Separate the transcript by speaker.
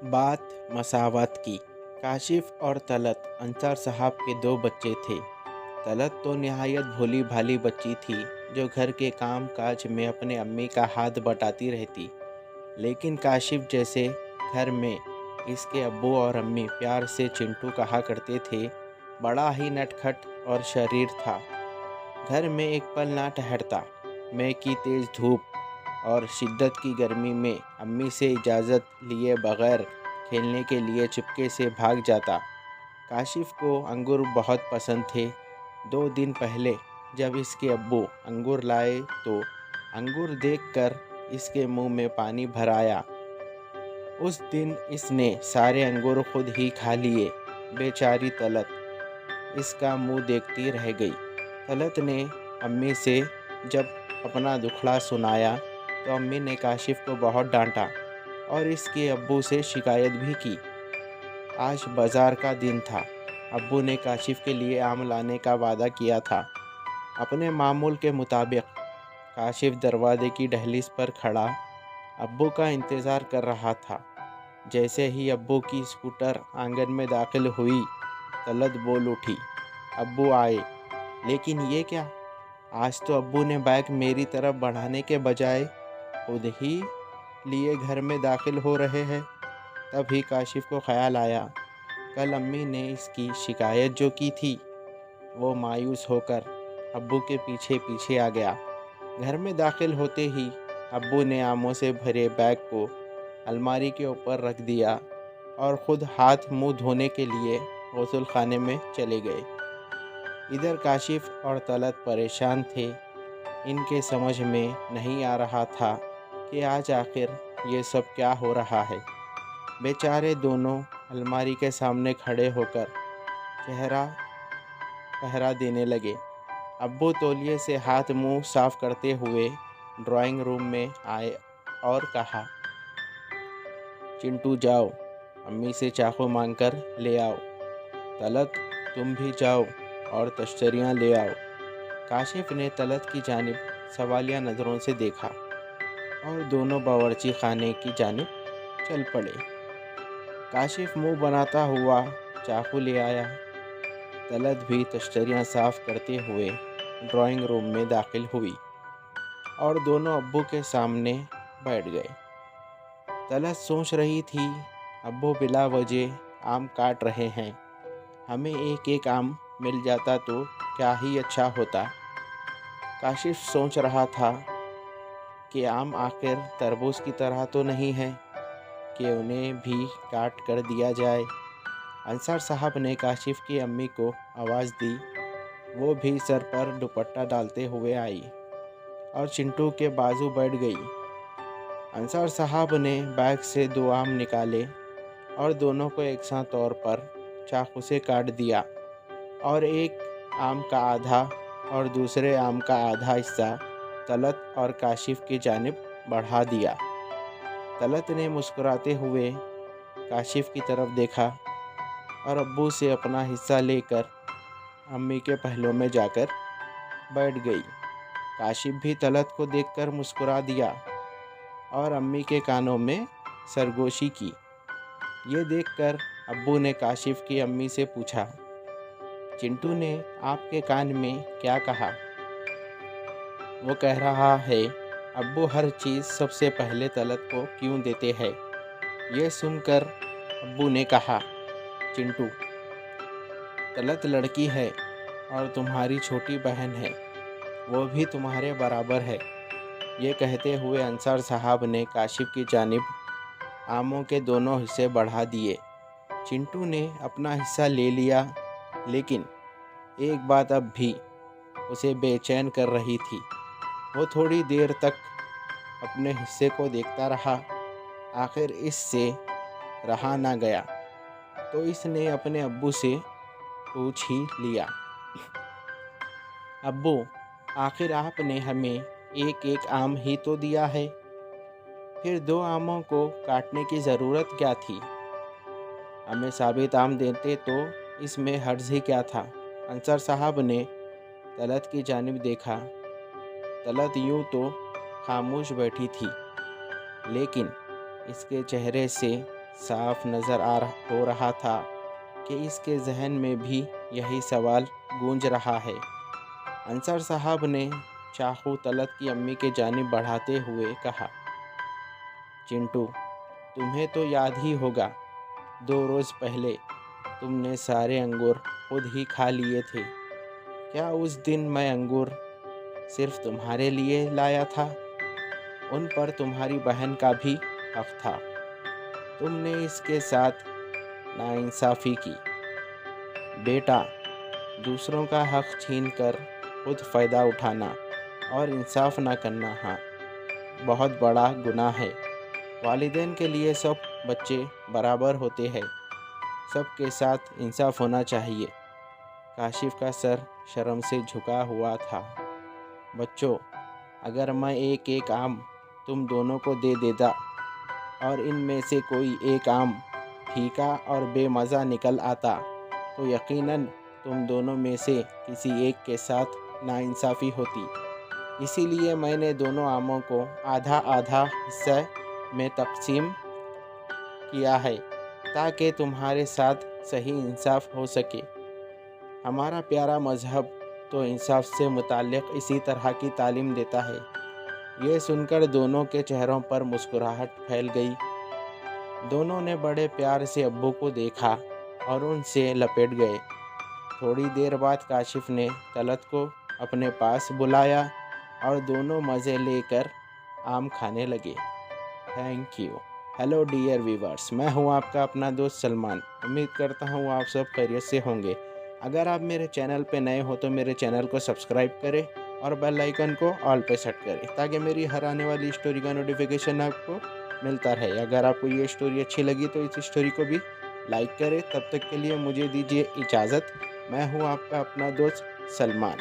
Speaker 1: बात मसावत की। काशिफ और तलत अंसार साहब के दो बच्चे थे। तलत तो निहायत भोली भाली बच्ची थी जो घर के काम काज में अपने अम्मी का हाथ बटाती रहती। लेकिन काशिफ जैसे घर में इसके अब्बू और अम्मी प्यार से चिंटू कहा करते थे, बड़ा ही नटखट और शरीर था। घर में एक पल ना ठहरता। मई की तेज़ धूप और शिद्दत की गर्मी में अम्मी से इजाज़त लिए बगैर खेलने के लिए चुपके से भाग जाता। काशिफ को अंगूर बहुत पसंद थे। 2 दिन पहले जब इसके अब्बू अंगूर लाए तो अंगूर देखकर इसके मुंह में पानी भर आया। उस दिन इसने सारे अंगूर खुद ही खा लिए। बेचारी तलत इसका मुंह देखती रह गई। तलत ने अम्मी से जब अपना दुखड़ा सुनाया तो अम्मी ने काशिफ को बहुत डांटा और इसके अब्बू से शिकायत भी की। आज बाजार का दिन था। अब्बू ने काशिफ के लिए आम लाने का वादा किया था। अपने मामूल के मुताबिक काशिफ दरवाजे की दहलीज पर खड़ा अब्बू का इंतज़ार कर रहा था। जैसे ही अब्बू की स्कूटर आंगन में दाखिल हुई, तलत बोल उठी, अब्बू आए। लेकिन ये क्या? आज तो अब्बू ने बैग मेरी तरफ बढ़ाने के बजाय खुद ही लिए घर में दाखिल हो रहे हैं। तभी काशिफ को ख्याल आया, कल अम्मी ने इसकी शिकायत जो की थी। वो मायूस होकर अब्बू के पीछे पीछे आ गया। घर में दाखिल होते ही अब्बू ने आमों से भरे बैग को अलमारी के ऊपर रख दिया और ख़ुद हाथ मुंह धोने के लिए गौसल खाने में चले गए। इधर काशिफ और तलत परेशान थे। इनके समझ में नहीं आ रहा था कि आज आखिर ये सब क्या हो रहा है। बेचारे दोनों अलमारी के सामने खड़े होकर चेहरा पहरा देने लगे। अब्बू तौलिए से हाथ मुंह साफ करते हुए ड्राइंग रूम में आए और कहा, चिंटू जाओ, अम्मी से चाकू मांगकर ले आओ। तलत तुम भी जाओ और तश्तरियाँ ले आओ। काशिफ ने तलत की जानिब सवालिया नज़रों से देखा और दोनों बावर्ची खाने की जानिब चल पड़े। काशिफ मुंह बनाता हुआ चाकू ले आया। तलत भी तश्तरियाँ साफ करते हुए ड्राइंग रूम में दाखिल हुई और दोनों अब्बू के सामने बैठ गए। तलत सोच रही थी, अब्बू बिला वजह आम काट रहे हैं, हमें एक एक आम मिल जाता तो क्या ही अच्छा होता। काशिफ सोच रहा था कि आम आखिर तरबूज की तरह तो नहीं है कि उन्हें भी काट कर दिया जाए। अंसार साहब ने काशिफ की अम्मी को आवाज़ दी। वो भी सर पर दुपट्टा डालते हुए आई और चिंटू के बाजू बैठ गई। अंसार साहब ने बैग से 2 आम निकाले और दोनों को एक साथ तौर पर चाकू से काट दिया और एक आम का आधा और दूसरे आम का आधा हिस्सा तलत और काशिफ की जानिब बढ़ा दिया। तलत ने मुस्कुराते हुए काशिफ की तरफ देखा और अब्बू से अपना हिस्सा लेकर अम्मी के पहलू में जाकर बैठ गई। काशिफ भी तलत को देखकर मुस्कुरा दिया और अम्मी के कानों में सरगोशी की। ये देखकर अब्बू ने काशिफ की अम्मी से पूछा, चिंटू ने आपके कान में क्या कहा? वो कह रहा है, अब्बू हर चीज़ सबसे पहले तलत को क्यों देते हैं। ये सुनकर अब्बू ने कहा, चिंटू, तलत लड़की है और तुम्हारी छोटी बहन है, वो भी तुम्हारे बराबर है। ये कहते हुए अंसार साहब ने काशिफ की जानिब आमों के दोनों हिस्से बढ़ा दिए। चिंटू ने अपना हिस्सा ले लिया, लेकिन एक बात अब भी उसे बेचैन कर रही थी। वो थोड़ी देर तक अपने हिस्से को देखता रहा। आखिर इससे रहा ना गया तो इसने अपने अब्बू से पूछ ही लिया, अब्बू, आखिर आपने हमें एक एक आम ही तो दिया है, फिर 2 आमों को काटने की ज़रूरत क्या थी? हमें साबित आम देते तो इसमें हर्ज ही क्या था? अंसार साहब ने तलत की जानिब देखा। तलत यूँ तो खामोश बैठी थी, लेकिन इसके चेहरे से साफ नज़र हो रहा था कि इसके जहन में भी यही सवाल गूंज रहा है। अंसार साहब ने चाकू तलत की अम्मी के जानिब बढ़ाते हुए कहा, चिंटू, तुम्हें तो याद ही होगा, 2 रोज़ पहले तुमने सारे अंगूर खुद ही खा लिए थे। क्या उस दिन मैं अंगूर सिर्फ तुम्हारे लिए लाया था? उन पर तुम्हारी बहन का भी हक था। तुमने इसके साथ नाइंसाफ़ी की। बेटा, दूसरों का हक छीन कर खुद फ़ायदा उठाना और इंसाफ ना करना, हाँ, बहुत बड़ा गुनाह है। वालिदैन के लिए सब बच्चे बराबर होते हैं। सबके साथ इंसाफ होना चाहिए। काशिफ का सर शर्म से झुका हुआ था। बच्चों, अगर मैं एक एक आम तुम दोनों को दे देता और इनमें से कोई एक आम फीका और बेमज़ा निकल आता तो यकीनन तुम दोनों में से किसी एक के साथ नाइंसाफ़ी होती। इसीलिए मैंने दोनों आमों को आधा आधा हिस्सा में तकसीम किया है ताकि तुम्हारे साथ सही इंसाफ हो सके। हमारा प्यारा मज़हब तो इंसाफ से मुताल्लिक़ इसी तरह की तालीम देता है। ये सुनकर दोनों के चेहरों पर मुस्कुराहट फैल गई। दोनों ने बड़े प्यार से अब्बू को देखा और उनसे लपेट गए। थोड़ी देर बाद काशिफ ने तलत को अपने पास बुलाया और दोनों मज़े लेकर आम खाने लगे। Thank you. Hello dear viewers, मैं हूं आपका अपना दोस्त सलमान। उम्मीद करता हूं आप सब खैरियत से होंगे। अगर आप मेरे चैनल पे नए हो तो मेरे चैनल को सब्सक्राइब करें और बेल आइकन को ऑल पे सेट करें ताकि मेरी हर आने वाली स्टोरी का नोटिफिकेशन आपको मिलता रहे। अगर आपको ये स्टोरी अच्छी लगी तो इस स्टोरी को भी लाइक करें। तब तक के लिए मुझे दीजिए इजाज़त। मैं हूँ आपका अपना दोस्त सलमान।